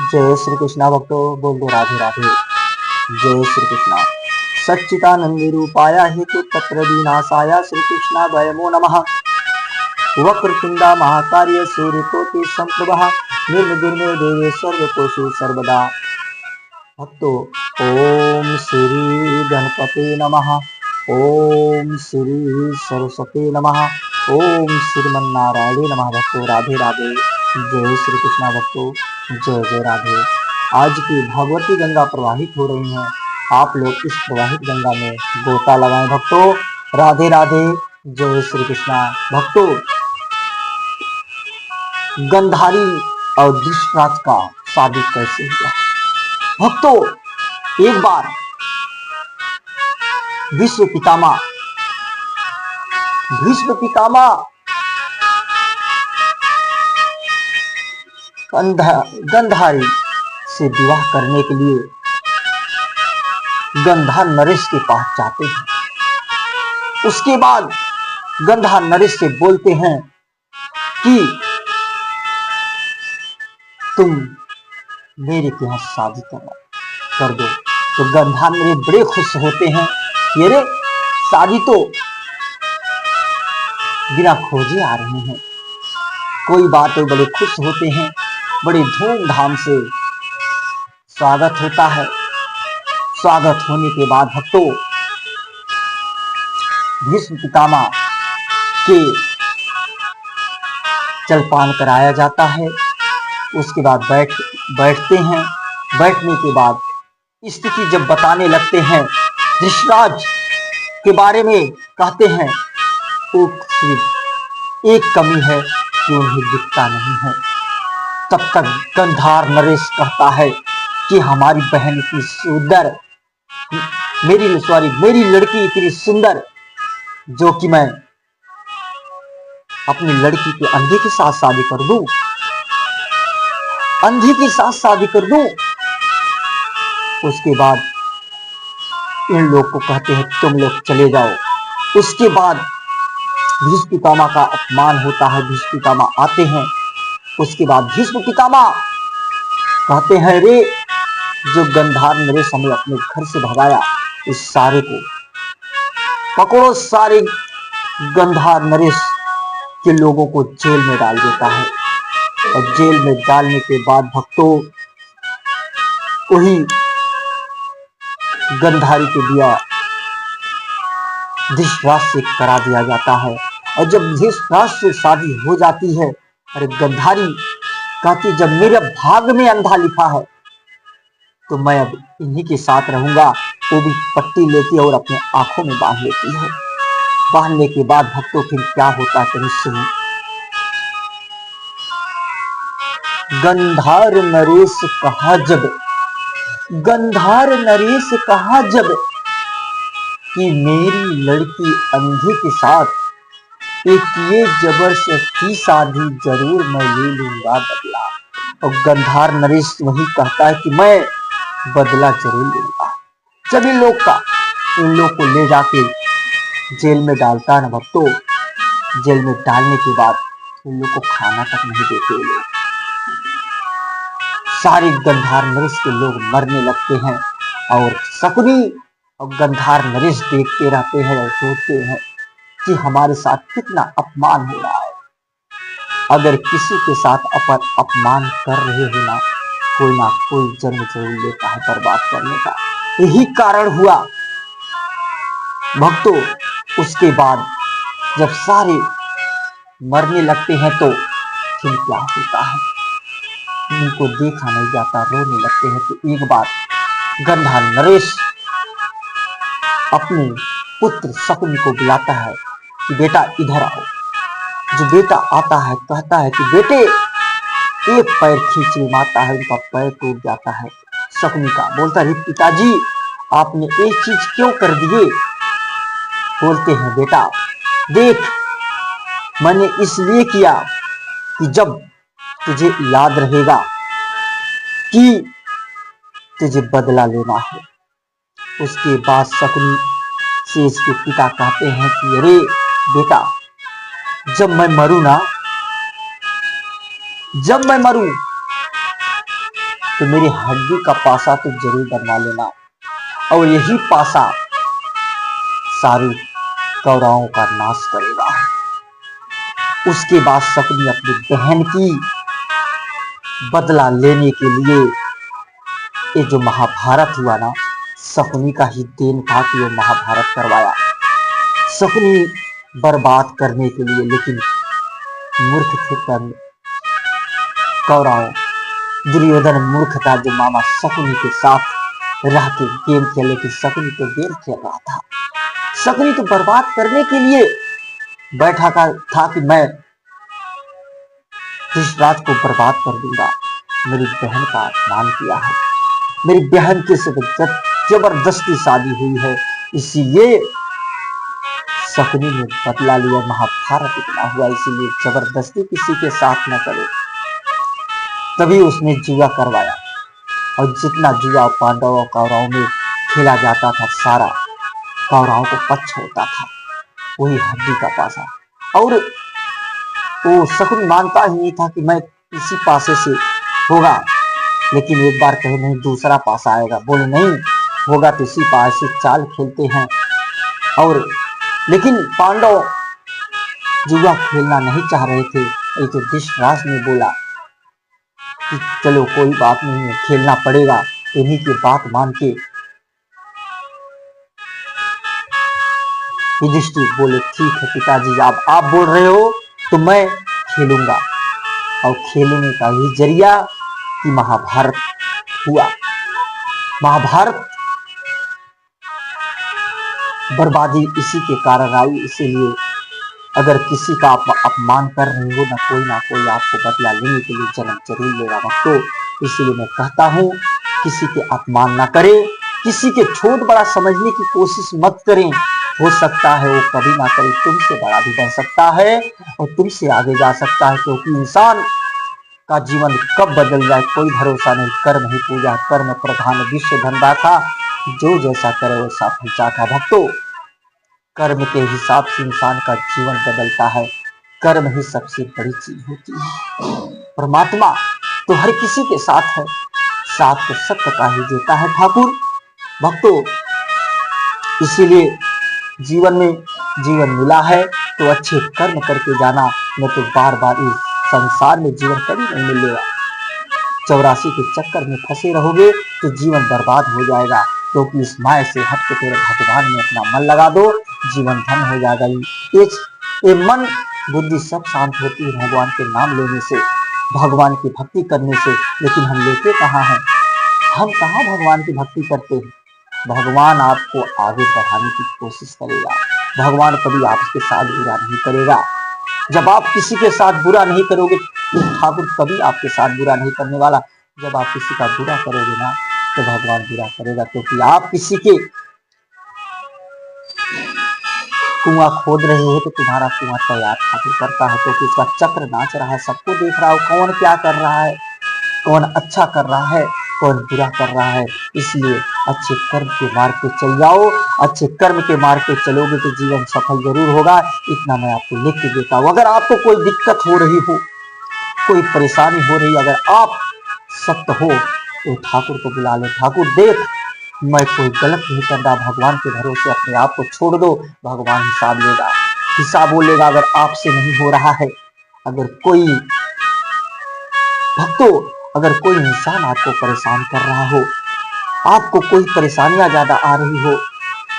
जय श्री कृष्णा भक्तों, बोल दो राधे राधे। जय श्री कृष्णा। सच्चिदानंद रूपाया हेतु तत्र विनाशाय श्री कृष्णा वयमो नमः। वक्रतुंडा महाकार्य सूर्यकोटि संप्रभा निर्विघ्ने देवे सर्वतोषु सर्वदा। भक्तों, ओम श्री गणपते नमः। ओम श्री सरस्वती नमः। ओम श्रीमन्नारायण नमः। भक्तों राधे राधे। जय श्री कृष्णा भक्तों, जय जय राधे। आज की भागवती गंगा प्रवाहित हो रही है। आप लोग इस प्रवाहित गंगा में गोता लगाएं भक्तों। राधे राधे। जय श्री कृष्णा भक्तों। गंधारी और धृतराष्ट्र का शादी कैसे हुआ भक्तों? एक बार विश्व पितामह भीष्म पितामह गंधारी से विवाह करने के लिए गंधार नरेश के पास जाते हैं। उसके बाद गंधार नरेश से बोलते हैं कि तुम मेरे के यहाँ शादी कर दो। तो गंधार नरेश बड़े खुश होते हैं। ये रे शादी तो बिना खोजे आ रहे हैं। कोई बात तो बड़े खुश होते हैं। बड़े धूमधाम से स्वागत होता है। स्वागत होने के बाद भक्तों भीष्म पितामह के जलपान कराया जाता है। उसके बाद बैठते हैं। बैठने के बाद स्थिति जब बताने लगते हैं, धृतराष्ट्र के बारे में कहते हैं, वो सिर्फ एक कमी है कि उन्हें दिखता नहीं है। तब तक गंधार नरेश कहता है कि हमारी बहन इतनी सुंदर, मेरी लड़की इतनी सुंदर, जो कि मैं अपनी लड़की के अंधे के साथ शादी कर दूं, अंधे के साथ शादी कर दूं। उसके बाद इन लोग को कहते हैं तुम लोग चले जाओ। उसके बाद भीष्म पितामह का अपमान होता है। भीष्म पितामह आते हैं। उसके बाद भीष्म पितामह कहते हैं, रे जो गंधार नरेश हमें अपने घर से भगाया, इस सारे को पकड़ो। सारे गंधार नरेश के लोगों को जेल में डाल देता है। और जेल में डालने के बाद भक्तों वही गंधारी के दिया धृतराष्ट्र से करा दिया जाता है। और जब धृतराष्ट्र से शादी हो जाती है, अरे गंधारी कहती जब मेरे भाग में अंधा लिखा है तो मैं अब इन्हीं के साथ रहूंगा। वो भी पट्टी लेती है और अपने आंखों में बांध लेती है। बांधने के बाद भक्तों फिर क्या होता है सुनो। गंधार नरेश कहा जब कि मेरी लड़की अंधे के साथ एक ये जबरदस्ती शादी जरूर मैं ले लूंगा बदला। और गंधार नरेश वही कहता है कि मैं बदला जरूर लूंगा। जब इन लोग को ले जाके जेल में डालता है ना भक्तों, जेल में डालने के बाद इन लोग को खाना तक नहीं देते। लोग सारे गंधार नरेश के लोग मरने लगते हैं। और शकुनी और गंधार नरेश देखते रहते हैं और सोचते हैं कि हमारे साथ कितना अपमान हो रहा है। अगर किसी के साथ अपमान कर रहे हो ना कोई जन्म जरूर लेता है बर्बाद करने का। यही कारण हुआ भक्तों। उसके बाद जब सारे मरने लगते हैं तो फिर क्या होता है, उनको देखा नहीं जाता, रोने लगते हैं। तो एक बार गंधार नरेश अपने पुत्र शकुनी को बुलाता है कि बेटा इधर आओ। जो बेटा आता है कहता है कि बेटे, एक पैर खींच मारता है, उनका पैर टूट जाता है। शकुनी का बोलता है पिताजी आपने एक चीज क्यों कर दिए? बोलते हैं बेटा देख, मैंने इसलिए किया कि जब तुझे याद रहेगा कि तुझे बदला लेना है। उसके बाद शकुनी से इसके पिता कहते हैं कि अरे बेटा, जब मैं मरूं तो मेरी हड्डी का पासा तो जरूर बनवा लेना, और यही पासा सारे कौरवों का नाश करेगा। उसके बाद शकुनी अपनी बहन की बदला लेने के लिए, ये जो महाभारत हुआ ना, शकुनी का ही देन था कि वो महाभारत करवाया शकुनी बर्बाद करने के लिए। लेकिन मूर्ख थे कौरव, दुर्योधन मूर्ख था जो मामा शकुनी के साथ रह के गेम खेले, कि शकुनी तो गेम खेल रहा था। शकुनी तो बर्बाद करने के लिए बैठा था कि मैं धृतराज को बर्बाद कर दूंगा। मेरी बहन का अपमान किया है, मेरी बहन के साथ जबरदस्ती शादी हुई है, इसीलिए शकुनी ने बदला लिया। महाभारत इतना हुआ, इसीलिए जबरदस्ती किसी के साथ न करे। तभी उसने जुआ करवाया, और जितना जुआ पांडव और कौरवों में खेला जाता था, सारा कौरवों को पक्ष होता था, वही हड्डी का पासा। और वो शकुनी मानता ही नहीं था कि मैं इसी पासे से होगा, लेकिन एक बार कहे नहीं दूसरा पासा आएगा, बोले नहीं होगा तो इसी पासे से चाल खेलते हैं। और लेकिन पांडव जुआ खेलना नहीं चाह रहे थे, ये तो धृतराज ने बोला कि चलो कोई बात नहीं है, खेलना पड़ेगा। इन्हीं की बात मान के युधिष्ठिर बोले ठीक है पिताजी, आप बोल रहे हो तो मैं खेलूंगा। और खेलने का ही जरिया कि महाभारत हुआ। महाभारत बर्बादी इसी के कारण आई। इसीलिए अगर किसी का आप अपमान कर रहे हो, ना कोई आपको बदला लेने के लिए जन्म जरूर लेगा भक्तों। इसीलिए मैं कहता हूँ किसी के अपमान ना करें, किसी के छोट बड़ा समझने की कोशिश मत करें। हो सकता है वो कभी ना करे, तुमसे बड़ा भी बन सकता है और तुमसे आगे जा सकता है, क्योंकि इंसान का जीवन कब बदल जाए कोई भरोसा नहीं। कर्म ही पूजा, कर्म प्रधान विश्व धनदाता, जो जैसा करे वैसा फल चाखा। भक्तों, कर्म के हिसाब से इंसान का जीवन बदलता है, कर्म ही सबसे बड़ी चीज होती है। परमात्मा तो हर किसी के साथ है, साथ तो सत्य का ही देता है ठाकुर। भक्तों, इसीलिए जीवन में जीवन मिला है तो अच्छे कर्म करके जाना, नहीं तो बार बार इस संसार में जीवन कभी नहीं मिलेगा। 84 के चक्कर में फंसे रहोगे तो जीवन बर्बाद हो जाएगा, क्योंकि इस माया से हट के तेरे भगवान में अपना मन लगा दो, जीवन धन हो जाएगा। ये मन बुद्धि सब शांत होती है भगवान के नाम लेने से, भगवान की भक्ति करने से। लेकिन हम लेते कहाँ हैं, हम कहाँ भगवान की भक्ति करते हैं। भगवान आपको आगे बढ़ाने की कोशिश करेगा, भगवान कभी आपके साथ बुरा नहीं करेगा। जब आप किसी के साथ बुरा नहीं करोगे तो ठाकुर कभी आपके साथ बुरा नहीं करने वाला। जब आप किसी का बुरा करोगे ना तो भगवान बुरा करेगा, क्योंकि आप किसी के कुआं खोद रहे हो तो तुम्हारा कुआं तैयार ठाकुर करता है, क्योंकि उसका चक्र नाच रहा है, सबको देख रहा हो कौन क्या कर रहा है, कौन अच्छा कर रहा है, कौन बुरा कर रहा है। इसलिए अच्छे कर्म के मार्ग पे चल जाओ, अच्छे कर्म के मार्ग पे चलोगे तो जीवन सफल जरूर होगा। इतना मैं आपको लिख के देता हूँ। अगर आपको कोई दिक्कत हो रही हो, कोई परेशानी हो रही, अगर आप सत्य हो तो ठाकुर को बुला लो। ठाकुर देख मैं कोई गलत नहीं कर रहा, भगवान के भरोसे अपने आप को छोड़ दो, भगवान हिसाब लेगा, हिसाब वो लेगा। अगर आपसे नहीं हो रहा है, अगर कोई भक्तों, अगर कोई इंसान आपको परेशान कर रहा हो, आपको कोई परेशानियां ज्यादा आ रही हो,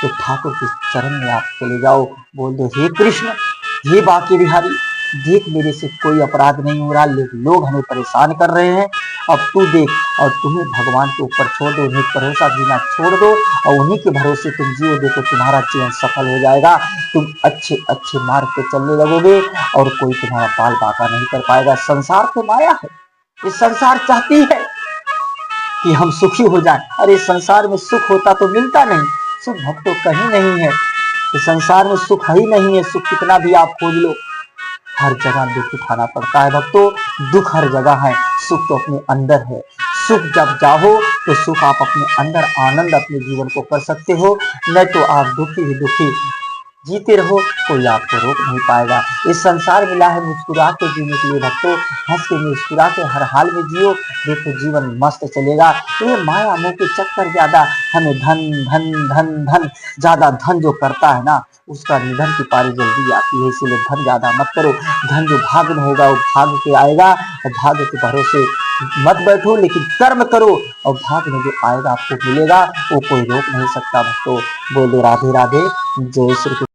तो ठाकुर के चरण में आप चले जाओ, बोल दो हे कृष्ण, हे बांके बिहारी, देख मेरे से कोई अपराध नहीं हो रहा, लोग हमें परेशान कर रहे हैं, अब तू देख। और तुम्हें भगवान के ऊपर छोड़ दो, उन्हें भरोसा जीना छोड़ दो, और उन्हीं के भरोसे तुम जियो, देखो तुम्हारा जीवन सफल हो जाएगा। तुम अच्छे अच्छे मार्ग पे चलने लगोगे और कोई तुम्हारा बाल बांका नहीं कर पाएगा। संसार तो माया है, ये संसार चाहती है कि हम सुखी हो जाएं। अरे संसार में सुख होता तो मिलता नहीं, सुख भक्तों कहीं नहीं है, इस संसार में सुख ही नहीं है। सुख कितना भी आप खोज लो, हर जगह दुख उठाना पड़ता है भक्तों, दुख हर जगह है, सुख तो अपने अंदर है। सुख जब चाहो तो सुख आप अपने अंदर आनंद अपने जीवन को कर सकते हो, नहीं तो आप दुखी ही दुखी जीते रहो, कोई आपको रोक नहीं पाएगा। इस संसार मिला है मुस्कुरा के जीने के लिए भक्तों, हंस के मुस्कुरा के हर हाल में जियो, देखो जीवन मस्त चलेगा। ये माया मोह के चक्कर ज्यादा, हमें धन धन धन धन, ज्यादा धन जो करता है ना उसका निधन की पारी जल्दी आती है, इसलिए धन ज्यादा मत करो। धन जो भाग्य में होगा वो भाग्य के आएगा, और भाग्य के भरोसे मत बैठो, लेकिन कर्म करो और भाग्य में जो आएगा आपको मिलेगा, वो कोई रोक नहीं सकता भक्तों। बोलो राधे राधे, जय श्री कृष्ण।